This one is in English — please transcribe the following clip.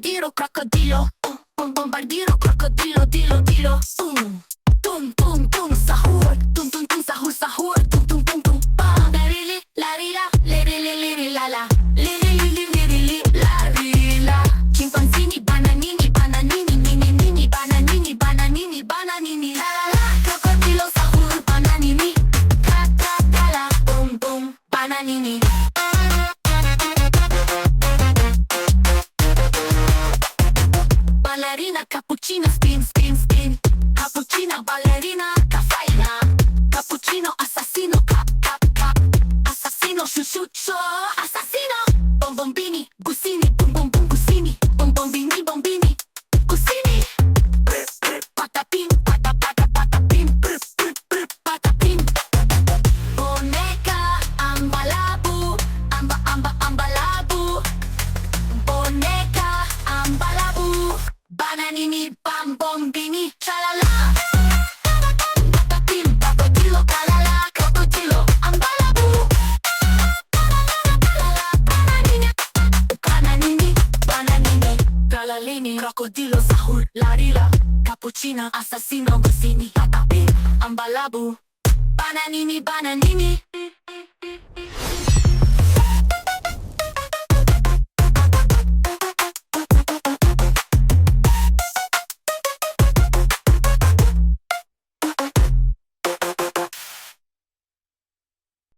Bombardiro, crocodilo. Bombardiro, crocodilo, dilo, dilo. Tum, tum, tum, sahur. Tum, tum, tum, sahur, sahur. Tum, tum, tum, tum, bam. La li li, la li la, li li li li li la la. Li li li li li li li, la li la. Chimpanzini, bananini, bananini, nini, nini, bananini, bananini, bananini. La la la, crocodilo, sahur, bananini. Ca, ca, ca, la, bum, bum, bananini. Ballerina, cappuccino, spin, spin, spin. Cappuccino, ballerina, caffeina. Cappuccino, assassino, cap, cap, cap. Assassino, shushucho, assassino. Bombombini, gusini, bum, bum, bum, gusini. Bombombini, bombini, gusini. Brr, brr, patapim, pata, pata, patapim. Brr, brr, brr, patapim. Boneca, ambalabu, amba, amba, ambalabu. Boneca, ambalabu. Bananini, bam, bombini, chalala. Patapim, crocodilo, calala, crocodilo, ambalabu. Bananini, bananini, bananini, calalini, crocodilo, sahur, larila, cappuccino, assassino, gusini, patapim, ambalabu. Bananini, bananini.